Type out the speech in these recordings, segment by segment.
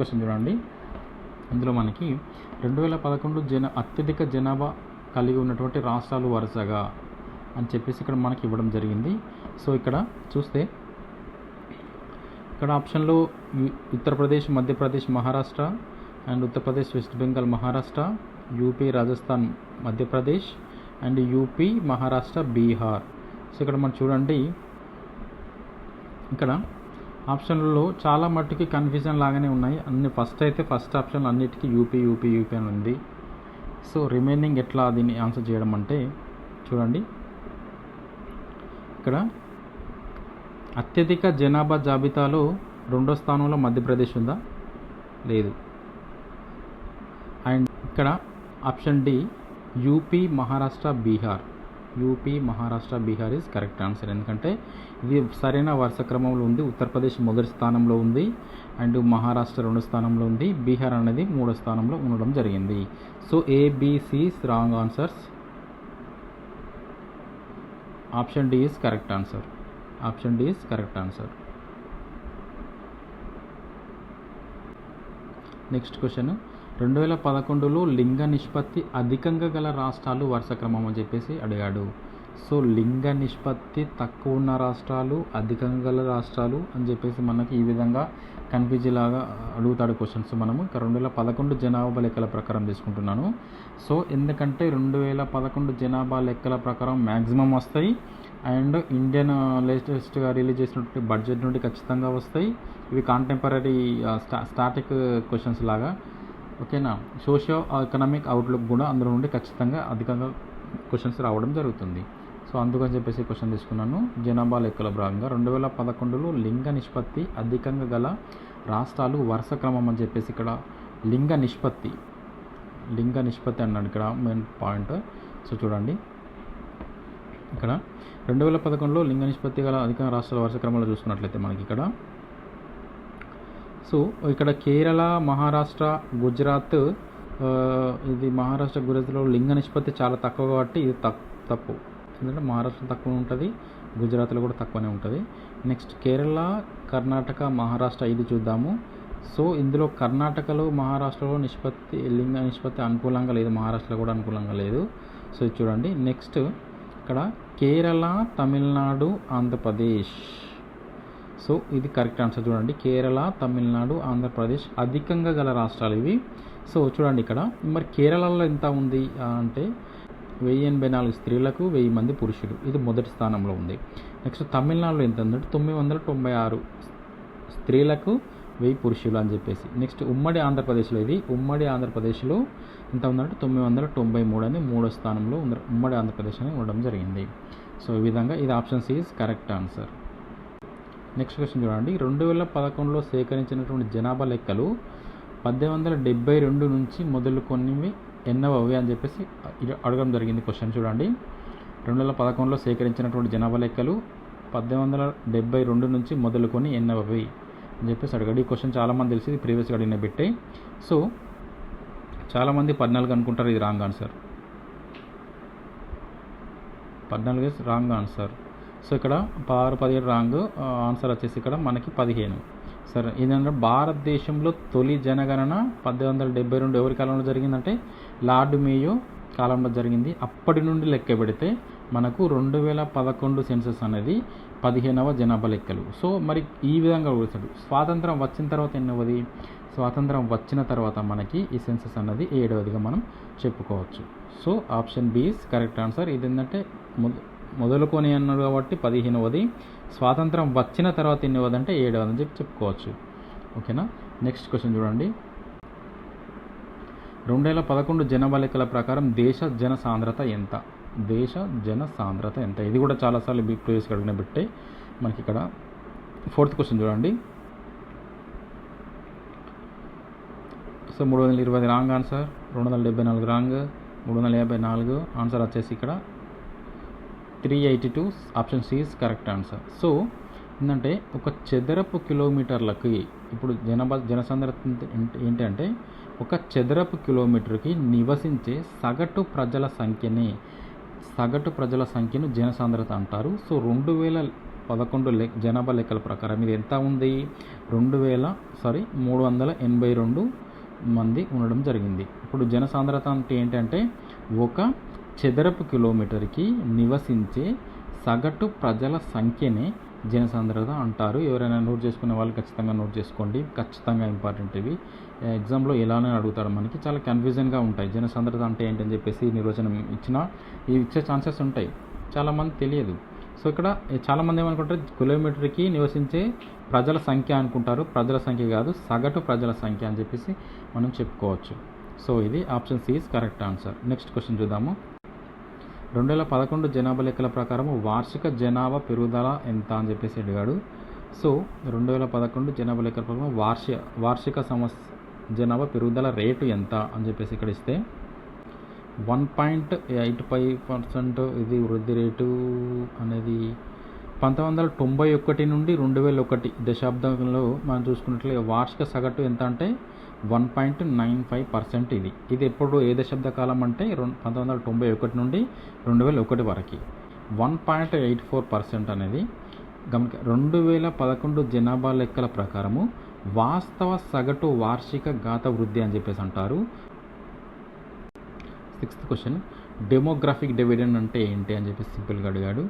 Question చూడండి. ఇందులో మనకి 2011 అత్యధిక జనాభా కలిగి ఉన్నటువంటి రాష్ట్రాలు వరుసగా అని చెప్పేసి ఇక్కడ మనకి ఇవ్వడం జరిగింది. సో ఇక్కడ చూస్తే ఇక్కడ ఆప్షన్లో Uttar Pradesh, Madhya Pradesh, Maharashtra and Uttar Pradesh, west Bengal, Maharashtra, UP, Rajasthan, Madhya Pradesh and UP, Maharashtra, Bihar. So ఇక్కడ మనం చూడండి, ఇక్కడ ఆప్షన్లలో చాలా మట్టుకి కన్ఫ్యూజన్ లాగానే ఉన్నాయి. ఫస్ట్ ఆప్షన్లు అన్నిటికీ యూపీ అని ఉంది. సో రిమైనింగ్ ఎట్లా దీన్ని ఆన్సర్ చేయడం అంటే చూడండి, ఇక్కడ అత్యధిక జనాభా జాబితాలో 2వ స్థానంలో మధ్యప్రదేశ్ ఉందా? లేదు. అండ్ ఇక్కడ option D UP, Maharashtra, Bihar. UP, Maharashtra, Bihar is correct answer. ఎందుకంటే ఇది సరైన వరుస క్రమంలో ఉంది. ఉత్తరప్రదేశ్ మొదటి స్థానంలో ఉంది అండ్ మహారాష్ట్ర 2వ స్థానంలో ఉంది. బీహార్ అనేది 3వ స్థానంలో ఉండడం జరిగింది. So A B C wrong answers. Option D is correct answer. Option D is correct answer. Next question, 2011లో లింగ నిష్పత్తి అధికంగా గల రాష్ట్రాలు వరుస క్రమం అని చెప్పేసి అడిగాడు. సో లింగ నిష్పత్తి తక్కువ ఉన్న రాష్ట్రాలు, అధికంగా గల రాష్ట్రాలు అని చెప్పేసి మనకి ఈ విధంగా కన్ఫ్యూజ్ లాగా అడుగుతాడు క్వశ్చన్స్. మనము ఇక 2011 జనాభా లెక్కల ప్రకారం తీసుకుంటున్నాను. సో ఎందుకంటే 2011 జనాభా లెక్కల ప్రకారం మ్యాక్సిమం వస్తాయి అండ్ ఇండియన్ లేటెస్ట్గా రిలీజ్ చేసినటువంటి బడ్జెట్ నుండి ఖచ్చితంగా వస్తాయి. ఇవి కాంటెంపరీ స్టాటిక్ క్వశ్చన్స్ లాగా, ఓకేనా. సోషియో ఎకనామిక్ అవుట్లుక్ కూడా అందులో నుండి ఖచ్చితంగా అధికంగా క్వశ్చన్స్ రావడం జరుగుతుంది. సో అందుకని చెప్పేసి క్వశ్చన్ తీసుకున్నాను. జనాభా లెక్కల భాగంగా 2011లో లింగ నిష్పత్తి అధికంగా గల రాష్ట్రాలు వరుస క్రమం అని చెప్పేసి ఇక్కడ లింగ నిష్పత్తి అన్నాడు ఇక్కడ మెయిన్ పాయింట్. సో చూడండి, ఇక్కడ 2011లో లింగ నిష్పత్తి గల అధిక రాష్ట్రాల వరుస క్రమంలో చూసుకున్నట్లయితే మనకి ఇక్కడ కేరళ, మహారాష్ట్ర, గుజరాత్, ఇది మహారాష్ట్ర, గుజరాత్లో లింగ నిష్పత్తి చాలా తక్కువ కాబట్టి ఇది తప్పు. ఎందుకంటే మహారాష్ట్ర తక్కువ ఉంటుంది, గుజరాత్లో కూడా తక్కువనే ఉంటుంది. నెక్స్ట్ కేరళ, కర్ణాటక, మహారాష్ట్ర ఇది చూద్దాము. సో ఇందులో కర్ణాటకలో, మహారాష్ట్రలో లింగ నిష్పత్తి అనుకూలంగా లేదు, మహారాష్ట్రలో కూడా అనుకూలంగా లేదు. సో ఇది చూడండి. నెక్స్ట్ ఇక్కడ కేరళ, తమిళనాడు, ఆంధ్రప్రదేశ్. సో ఇది కరెక్ట్ ఆన్సర్. చూడండి, కేరళ, తమిళనాడు, ఆంధ్రప్రదేశ్ అధికంగా గల రాష్ట్రాలు ఇవి. సో చూడండి, ఇక్కడ మరి కేరళలో ఎంత ఉంది అంటే 1084 స్త్రీలకు 1000 మంది పురుషులు, ఇది మొదటి స్థానంలో ఉంది. నెక్స్ట్ తమిళనాడులో ఎంత ఉందంటే 996 స్త్రీలకు 1000 పురుషులు అని చెప్పేసి. నెక్స్ట్ ఉమ్మడి ఆంధ్రప్రదేశ్లో ఎంత ఉందంటే 993 అని 3వ స్థానంలో ఉమ్మడి ఆంధ్రప్రదేశ్ అని ఉండడం జరిగింది. సో ఈ విధంగా ఇది option C is correct answer. Next question చూడండి, 2011లో సేకరించినటువంటి జనాభా లెక్కలు 1872 నుంచి మొదలుకొనివి ఎన్నవవి అని చెప్పేసి అడగడం జరిగింది క్వశ్చన్. చూడండి, 2011లో సేకరించినటువంటి జనాభా లెక్కలు 1872 నుంచి మొదలుకొని ఎన్నవవి అని చెప్పేసి అడగాడు. ఈ క్వశ్చన్ చాలామంది తెలిసి ప్రీవియస్గా అడిగిన బిట్టే. సో చాలామంది 14 అనుకుంటారు, ఇది wrong answer. 14 is wrong answer. So ఇక్కడ 16, 17 రాంగ్ ఆన్సర్ వచ్చేసి ఇక్కడ మనకి 15. సరే, ఏంటంటే భారతదేశంలో తొలి జనగణన 1872 ఎవరి కాలంలో జరిగిందంటే లార్డ్ మేయో కాలంలో జరిగింది. అప్పటి నుండి లెక్క పెడితే మనకు 2011 సెన్సస్ అనేది 15వ జనాభా లెక్కలు. సో మరి ఈ విధంగా అడుగుతాడు, స్వాతంత్రం వచ్చిన తర్వాత ఎన్నవది? స్వాతంత్రం వచ్చిన తర్వాత మనకి ఈ సెన్సస్ అన్నది 7వదిగా మనం చెప్పుకోవచ్చు. So option B is correct answer. ఇది ఏంటంటే మొదలుకొని అన్నాడు కాబట్టి 15వది, స్వాతంత్రం వచ్చిన తర్వాత ఎన్నవది అంటే 7వది అని చెప్పుకోవచ్చు, ఓకేనా. నెక్స్ట్ క్వశ్చన్ చూడండి, 2011 జనాభా లెక్కల ప్రకారం దేశ జన సాంద్రత ఎంత? ఇది కూడా చాలాసార్లు ప్రీవియస్గా అడిగిన బిట్టే మనకి. ఇక్కడ 4th క్వశ్చన్ చూడండి. So 320 wrong answer, 274 wrong, 354 answer వచ్చేసి ఇక్కడ 382. Option C is correct answer. So ఏంటంటే ఒక చదరపు కిలోమీటర్లకి ఇప్పుడు జనసాంద్రత ఏంటంటే ఒక చదరపు కిలోమీటర్కి నివసించే సగటు ప్రజల సంఖ్యను జనసాంద్రత అంటారు. సో 2011 జనాభా లెక్కల ప్రకారం ఇది ఎంత ఉంది, 382 మంది ఉండడం జరిగింది. ఇప్పుడు జనసాంద్రత అంటే ఏంటంటే ఒక చదరపు కిలోమీటర్కి నివసించే సగటు ప్రజల సంఖ్యనే జనసాంద్రత అంటారు. ఎవరైనా నోట్ చేసుకునే వాళ్ళు ఖచ్చితంగా నోట్ చేసుకోండి, ఖచ్చితంగా ఇంపార్టెంట్. ఇవి ఎగ్జామ్లో ఎలానే అడుగుతాడు, మనకి చాలా కన్ఫ్యూజన్గా ఉంటాయి. జనసాంద్రత అంటే ఏంటని చెప్పేసి నిర్వచనం ఇచ్చే ఛాన్సెస్ ఉంటాయి, చాలామంది తెలియదు. సో ఇక్కడ చాలామంది ఏమనుకుంటారు, కిలోమీటర్కి నివసించే ప్రజల సంఖ్య అనుకుంటారు. ప్రజల సంఖ్య కాదు, సగటు ప్రజల సంఖ్య అని చెప్పేసి మనం చెప్పుకోవచ్చు. సో ఇది option C is correct answer. Next question చూద్దాము. 2011 జనాభా లెక్కల ప్రకారం వార్షిక జనాభా పెరుగుదల ఎంత అని చెప్పేసి అడిగాడు. సో 2011 జనాభా లెక్కల ప్రకారం వార్షిక జనాభా పెరుగుదల రేటు ఎంత అని చెప్పేసి ఇక్కడ ఇస్తే 1.85% ఇది వృద్ధి రేటు అనేది 1991 నుండి 2001 దశాబ్దంలో మనం చూసుకున్నట్లయితే వార్షిక సగటు ఎంత అంటే 1.95%. ఇది ఎప్పుడు ఏ దశాబ్ద కాలం అంటే 1991 నుండి 2001 వరకు 1.84% అనేది గమనిక. 2011 జనాభా లెక్కల ప్రకారము వాస్తవ సగటు వార్షిక ఘాత వృద్ధి అని చెప్పేసి అంటారు. 6th క్వశ్చన్, డెమోగ్రాఫిక్ డివిడెండ్ అంటే ఏంటి అని చెప్పేసి సింపుల్గా అడిగాడు.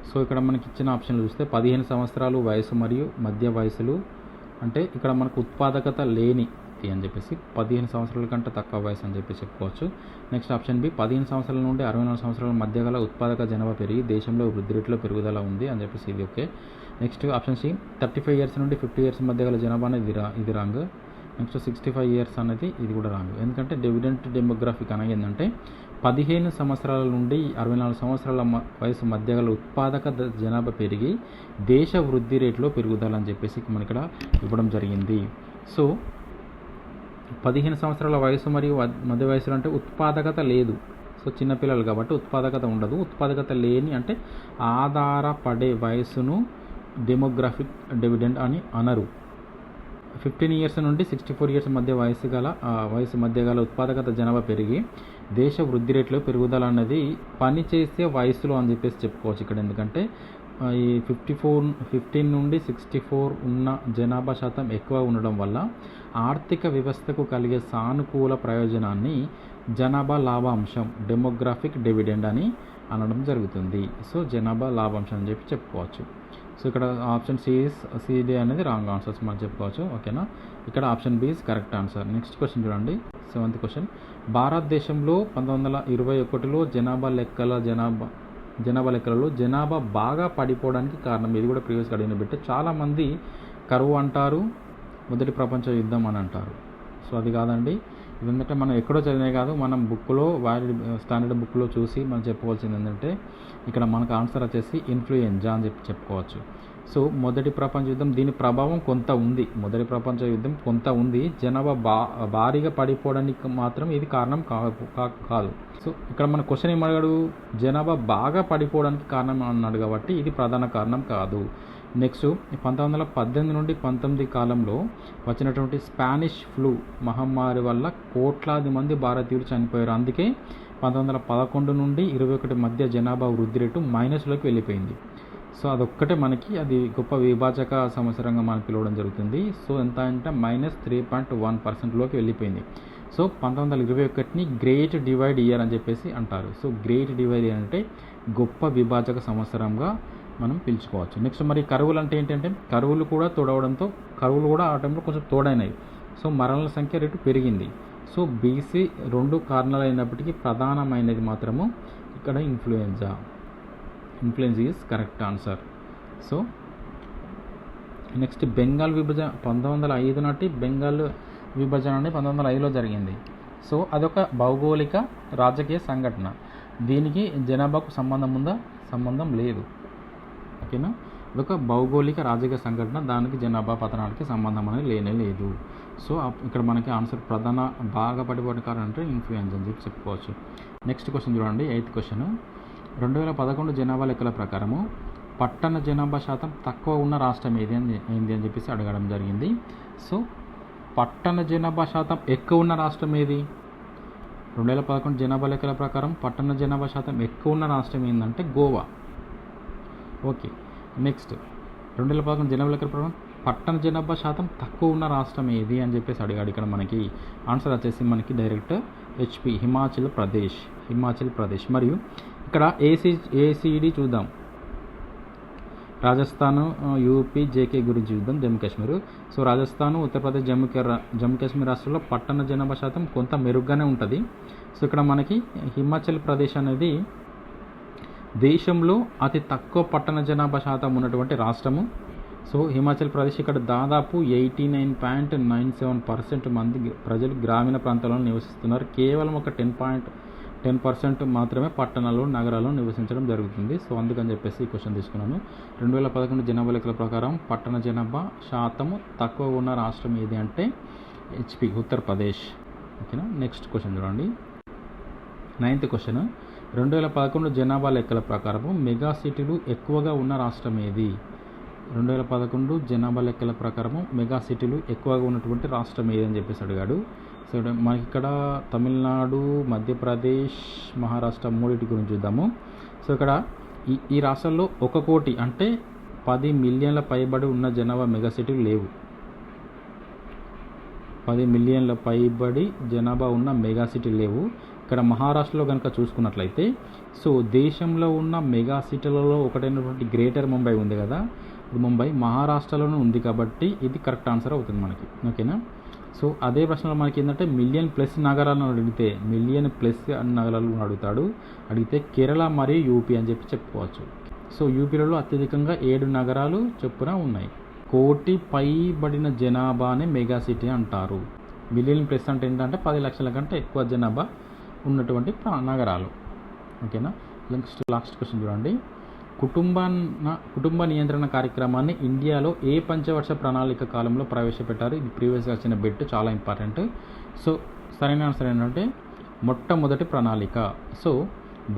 సో ఇక్కడ మనకి ఇచ్చిన ఆప్షన్లు చూస్తే 15 సంవత్సరాలు వయసు మరియు మధ్య వయసులు అంటే ఇక్కడ మనకు ఉత్పాదకత లేని అని చెప్పేసి 15 సంవత్సరాల కంటే తక్కువ వయసు అని చెప్పి చెప్పుకోవచ్చు. నెక్స్ట్ ఆప్షన్ బి, 15 సంవత్సరాల నుండి 64 సంవత్సరాల మధ్య గల ఉత్పాదక జనాభా పెరిగి దేశంలో వృద్ధి రేట్లో పెరుగుదల ఉంది అని చెప్పేసి ఇది okay. Next option C, 35 years నుండి 50 ఇయర్స్ మధ్య గల జనాభా అనేది ఇది రాంగ్. నెక్స్ట్ 65 ఇయర్స్ అనేది ఇది కూడా రాంగ్. ఎందుకంటే డివిడెంట్ డెమోగ్రాఫిక్ అనేది ఏంటంటే 15 సంవత్సరాల నుండి 64 సంవత్సరాల వయసు మధ్య గల ఉత్పాదక జనాభా పెరిగి దేశ వృద్ధి రేట్లో పెరుగుదల అని చెప్పేసి మన ఇక్కడ ఇవ్వడం జరిగింది. సో 15 సంవత్సరాల వయసు మరియు మధ్య వయసులో అంటే ఉత్పాదకత లేదు. సో చిన్నపిల్లలు కాబట్టి ఉత్పాదకత ఉండదు. ఉత్పాదకత లేని అంటే ఆధారపడే వయసును డెమోగ్రాఫిక్ డివిడెండ్ అని అనరు. 15 ఇయర్స్ నుండి 64 ఇయర్స్ మధ్య వయసు మధ్య గల ఉత్పాదకత జనాభా పెరిగి దేశ వృద్ధి రేట్లో పెరుగుదల అనేది పనిచేసే వయసులో అని చెప్పేసి చెప్పుకోవచ్చు ఇక్కడ. ఎందుకంటే ఈ 15 నుండి 64 ఉన్న జనాభా శాతం ఎక్కువ ఉండడం వల్ల ఆర్థిక వ్యవస్థకు కలిగే సానుకూల ప్రయోజనాన్ని జనాభా లాభాంశం డెమోగ్రాఫిక్ డివిడెండ్ అని అనడం జరుగుతుంది. సో జనాభా లాభాంశం అని చెప్పి చెప్పుకోవచ్చు. సో ఇక్కడ ఆప్షన్ సిడి అనేది రాంగ్ ఆన్సర్స్ మనం చెప్పుకోవచ్చు. ఓకేనా, ఇక్కడ option B is correct answer. Next question చూడండి. 7th క్వశ్చన్, భారతదేశంలో 1921లో జనాభా లెక్కలలో జనాభా బాగా పడిపోవడానికి కారణం ఇది కూడా ప్రీవియస్గా అడిగిన బిట్టే. చాలామంది కరువు అంటారు, మొదటి ప్రపంచ యుద్ధం అని అంటారు. సో అది కాదండి, ఇదంటే మనం ఎక్కడో చదివినే కాదు, మనం బుక్లో స్టాండర్డ్ బుక్లో చూసి మనం చెప్పుకోవాల్సింది ఏంటంటే ఇక్కడ మనకు ఆన్సర్ వచ్చేసి ఇన్ఫ్లుయెంజా అని చెప్పవచ్చు. సో మొదటి ప్రపంచ యుద్ధం దీని ప్రభావం కొంత ఉంది, జనాభా భారీగా పడిపోవడానికి మాత్రం ఇది కారణం కాదు. సో ఇక్కడ మన క్వశ్చన్ ఏమడిగాడు, జనాభా బాగా పడిపోవడానికి కారణం అన్నాడు కాబట్టి ఇది ప్రధాన కారణం కాదు. నెక్స్ట్ 1918 నుండి 19 కాలంలో వచ్చినటువంటి స్పానిష్ ఫ్లూ మహమ్మారి వల్ల కోట్లాది మంది భారతీయులు చనిపోయారు. అందుకే 1911 నుండి 21 మధ్య జనాభా వృద్ధి రేటు మైనస్లోకి వెళ్ళిపోయింది. సో అదొక్కటే మనకి అది గొప్ప విభాజక సంవత్సరంగా మనం పిలవడం జరుగుతుంది. సో ఎంత అంటే -3.1%లోకి వెళ్ళిపోయింది. సో 1921ని గ్రేట్ డివైడ్ ఇయర్ అని చెప్పేసి అంటారు. సో గ్రేట్ డివైడ్ ఇయర్ అంటే గొప్ప విభాజక సంవత్సరంగా మనం పిలుచుకోవచ్చు. నెక్స్ట్ మరి కరువులు అంటే ఏంటంటే కరువులు కూడా ఆ టైంలో కొంచెం తోడైనవి. సో మరణాల సంఖ్య రేటు పెరిగింది. సో బీసీ 2 కారణాలు అయినప్పటికీ ప్రధానమైనది మాత్రము ఇక్కడ influenza is correct answer. So next Bengal విభజన 1905 నాటి బెంగాల్ విభజన అనేది 1905లో జరిగింది. సో అదొక భౌగోళిక రాజకీయ సంఘటన. దీనికి జనాభాకు సంబంధం లేదు. ఓకేనా, ఇదొక భౌగోళిక రాజకీయ సంఘటన, దానికి జనాభా పతనానికి సంబంధం అనేది లేదు. సో ఇక్కడ మనకి ఆన్సర్ ప్రధాన బాగా పడిపోయిన కారణం అంటే ఇన్ఫ్లుయెంజా అని చెప్పి చెప్పుకోవచ్చు. నెక్స్ట్ క్వశ్చన్ చూడండి. 8th క్వశ్చన్, 2011 జనాభా లెక్కల ప్రకారము పట్టణ జనాభా శాతం తక్కువ ఉన్న రాష్ట్రం ఏంది అని చెప్పేసి అడగడం జరిగింది. సో పట్టణ జనాభా శాతం ఎక్కువ ఉన్న రాష్ట్రం ఏది? 2011 జనాభా లెక్కల ప్రకారం పట్టణ జనాభా శాతం ఎక్కువ ఉన్న రాష్ట్రం ఏంటంటే గోవా. ఓకే, నెక్స్ట్ 2011 జనాభా లెక్కల ప్రకారం పట్టణ జనాభా శాతం తక్కువ ఉన్న రాష్ట్రం ఏది అని చెప్పేసి అడిగాడు. ఇక్కడ మనకి ఆన్సర్ వచ్చేసి మనకి డైరెక్ట్ హెచ్పి హిమాచల్ ప్రదేశ్. మరియు ఇక్కడ ఏసీడీ చూద్దాం. రాజస్థాన్, యూపీ, జేకే గురించి చూద్దాం. జమ్మూ కాశ్మీర్. సో రాజస్థాన్, ఉత్తరప్రదేశ్, జమ్మూ కాశ్మీర్ రాష్ట్రాల్లో పట్టణ జనాభా శాతం కొంత మెరుగ్గానే ఉంటుంది. సో ఇక్కడ మనకి హిమాచల్ ప్రదేశ్ అనేది దేశంలో అతి తక్కువ పట్టణ జనాభా శాతం ఉన్నటువంటి రాష్ట్రము. సో హిమాచల్ ప్రదేశ్ ఇక్కడ దాదాపు 89.97% మంది ప్రజలు గ్రామీణ ప్రాంతాల్లో నివసిస్తున్నారు. కేవలం ఒక 10% మాత్రమే పట్టణాల్లో, నగరాల్లో నివసించడం జరుగుతుంది. సో అందుకని చెప్పేసి ఈ క్వశ్చన్ తీసుకున్నాను. 2011 జనాభా లెక్కల ప్రకారం పట్టణ జనాభా శాతము తక్కువ ఉన్న రాష్ట్రం ఏది అంటే హెచ్పి ఉత్తరప్రదేశ్. ఓకేనా. నెక్స్ట్ క్వశ్చన్ చూడండి. 9th question. 2011 జనాభా లెక్కల ప్రకారము మెగా సిటీలు ఎక్కువగా ఉన్న రాష్ట్రం ఏది? 2011 జనాభా లెక్కల ప్రకారము మెగా సిటీలు ఎక్కువగా ఉన్నటువంటి రాష్ట్రం ఏది అని చెప్పేసి అడిగాడు. సో మనకి ఇక్కడ తమిళనాడు, మధ్యప్రదేశ్, మహారాష్ట్ర మూడింటి గురించి చూద్దాము. సో ఇక్కడ ఈ రాష్ట్రాల్లో 1 కోటి అంటే 10 మిలియన్ల పైబడి ఉన్న జనాభా మెగా సిటీలు లేవు. 10 మిలియన్ల పైబడి జనాభా ఉన్న మెగా సిటీలు లేవు. ఇక్కడ మహారాష్ట్రలో కనుక చూసుకున్నట్లయితే సో దేశంలో ఉన్న మెగా సిటీలలో ఒకటైనటువంటి గ్రేటర్ ముంబై ఉంది కదా, ఇది ముంబై మహారాష్ట్రలోనే ఉంది కాబట్టి ఇది కరెక్ట్ ఆన్సర్ అవుతుంది మనకి. ఓకేనా. సో అదే ప్రశ్నలో మనకి ఏంటంటే మిలియన్ ప్లస్ నగరాలను అడిగితే అడిగితే కేరళ మరియు యూపీ అని చెప్పుకోవచ్చు. సో యూపీలలో అత్యధికంగా 7 నగరాలు చొప్పున ఉన్నాయి. కోటి పైబడిన జనాభానే మెగా సిటీ అంటారు. మిలియన్ ప్లస్ అంటే ఏంటంటే 10 లక్షల కంటే ఎక్కువ జనాభా ఉన్నటువంటి నగరాలు. ఓకేనా. లాస్ట్ క్వశ్చన్ చూడండి. కుటుంబ నియంత్రణ కార్యక్రమాన్ని ఇండియాలో ఏ పంచవర్ష ప్రణాళిక కాలంలో ప్రవేశపెట్టారు? ఇది ప్రీవియస్గా వచ్చిన బిట్, చాలా ఇంపార్టెంట్. సో సరైన ఆన్సర్ ఏంటంటే మొట్టమొదటి ప్రణాళిక. సో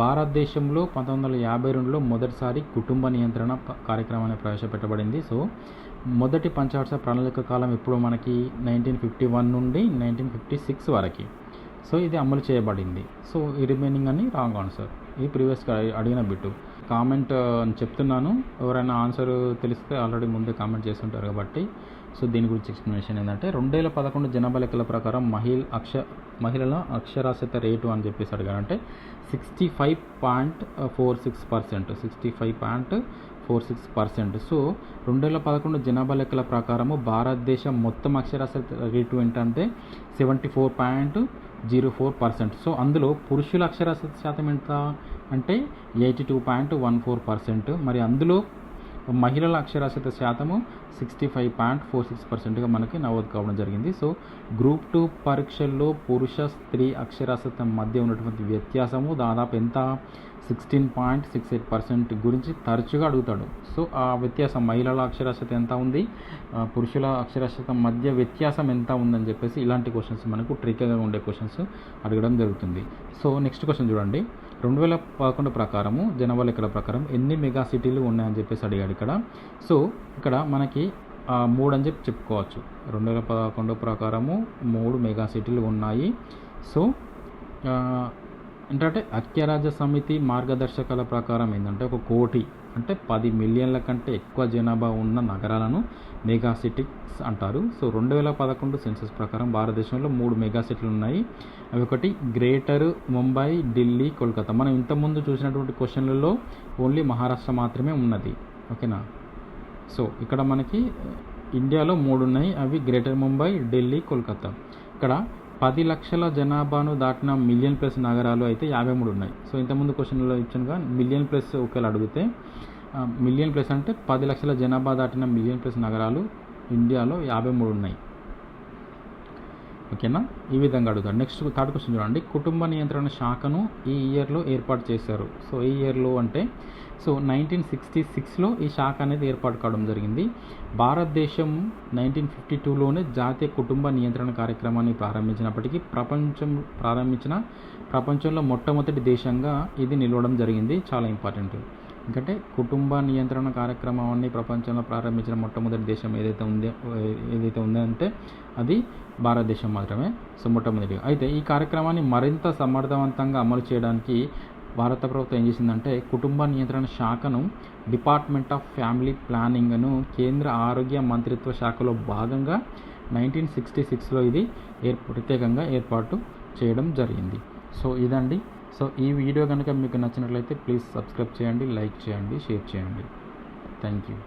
భారతదేశంలో 1952లో మొదటిసారి కుటుంబ నియంత్రణ కార్యక్రమాన్ని ప్రవేశపెట్టబడింది. సో మొదటి పంచవర్ష ప్రణాళిక కాలం ఇప్పుడు మనకి 1951 నుండి 1956 వరకు. సో ఇది అమలు చేయబడింది. సో ఈ రిమైనింగ్ అని రాంగ్ ఆన్సర్. ఇది ప్రీవియస్గా అడిగిన బిట్టు. కామెంట్ అని చెప్తున్నాను, ఎవరైనా ఆన్సర్ తెలిస్తే ఆల్రెడీ ముందే కామెంట్ చేస్తుంటారు కాబట్టి. సో దీని గురించి ఎక్స్ప్లెనేషన్ ఏంటంటే 2011 జనాభా లెక్కల ప్రకారం మహిళల అక్షరాస్యత రేటు అని చెప్పేసి అడిగారంటే 65.46%. సో 2011 జనాభా లెక్కల ప్రకారము భారతదేశం మొత్తం అక్షరాస్యత రేటు ఏంటంటే 74.04%. సో అందులో పురుషుల అక్షరాస్యత శాతం ఎంత అంటే 82.14%. మరి అందులో మహిళల అక్షరాస్యత శాతము 65.46%గా మనకి నమోదు కావడం జరిగింది. సో గ్రూప్ 2 పరీక్షల్లో పురుష స్త్రీ అక్షరాస్యత మధ్య ఉన్నటువంటి వ్యత్యాసము దాదాపు ఎంత 16.68% గురించి తరచుగా అడుగుతాడు. సో ఆ వ్యత్యాసం మహిళల అక్షరాస్యత ఎంత ఉంది, పురుషుల అక్షరాస్యత మధ్య వ్యత్యాసం ఎంత ఉందని చెప్పేసి ఇలాంటి క్వశ్చన్స్ మనకు ట్రిక్గా ఉండే క్వశ్చన్స్ అడగడం జరుగుతుంది. సో నెక్స్ట్ క్వశ్చన్ చూడండి. 2011 ప్రకారము జనాభా లెక్కల ప్రకారం ఎన్ని మెగా సిటీలు ఉన్నాయని చెప్పేసి అడిగాడు ఇక్కడ. సో ఇక్కడ మనకి 3 అని చెప్పుకోవచ్చు. 2011 ప్రకారము 3 మెగా సిటీలు ఉన్నాయి. సో ఏంటంటే ఐక్యరాజ్య సమితి మార్గదర్శకాల ప్రకారం ఏంటంటే 1 కోటి అంటే 10 మిలియన్ల కంటే ఎక్కువ జనాభా ఉన్న నగరాలను మెగా సిటీస్ అంటారు. సో 2011 సెన్సస్ ప్రకారం భారతదేశంలో 3 మెగా సిటీలు ఉన్నాయి. అవి ఒకటి గ్రేటర్ ముంబై, ఢిల్లీ, కోల్కతా. మనం ఇంతకుముందు చూసినటువంటి క్వశ్చన్లలో ఓన్లీ మహారాష్ట్ర మాత్రమే ఉన్నది. ఓకేనా. సో ఇక్కడ మనకి ఇండియాలో 3 ఉన్నాయి. అవి గ్రేటర్ ముంబై, ఢిల్లీ, కోల్కతా. ఇక్కడ 10 లక్షల జనాభాను దాటిన మిలియన్ ప్లస్ నగరాలు అయితే 53 ఉన్నాయి. సో ఇంతకుముందు క్వశ్చన్లో ఇచ్చానుగా మిలియన్ ప్లస్ ఒకవేళ అడిగితే మిలియన్ ప్లస్ అంటే 10 లక్షల జనాభా దాటిన మిలియన్ ప్లస్ నగరాలు ఇండియాలో 53 ఉన్నాయి. ఓకేనా. ఈ విధంగా అడుగుతాడు. నెక్స్ట్ 3rd క్వశ్చన్ చూడండి. కుటుంబ నియంత్రణ శాఖను ఈ ఇయర్లో ఏర్పాటు చేశారు. సో ఈ ఇయర్లో అంటే 1966లో ఈ శాఖ అనేది ఏర్పాటు కావడం జరిగింది. భారతదేశం 1952లోనే జాతీయ కుటుంబ నియంత్రణ కార్యక్రమాన్ని ప్రారంభించినప్పటికీ ప్రపంచంలో మొట్టమొదటి దేశంగా ఇది నిలవడం జరిగింది. చాలా ఇంపార్టెంట్. ఎందుకంటే కుటుంబ నియంత్రణ కార్యక్రమాన్ని ప్రపంచంలో ప్రారంభించిన మొట్టమొదటి దేశం ఏదైతే ఉందంటే అది భారతదేశం మాత్రమే. సో మొట్టమొదటిగా అయితే ఈ కార్యక్రమాన్ని మరింత సమర్థవంతంగా అమలు చేయడానికి భారత ప్రభుత్వం ఏం చేసిందంటే కుటుంబ నియంత్రణ శాఖను డిపార్ట్మెంట్ ఆఫ్ ఫ్యామిలీ ప్లానింగ్ను కేంద్ర ఆరోగ్య మంత్రిత్వ శాఖలో భాగంగా 1966లో ఇది ప్రత్యేకంగా ఏర్పాటు చేయడం జరిగింది. సో ఇదండి. సో ఈ వీడియో కనుక మీకు నచ్చినట్లయితే ప్లీజ్ సబ్స్క్రైబ్ చేయండి, లైక్ చేయండి, షేర్ చేయండి. Thank you.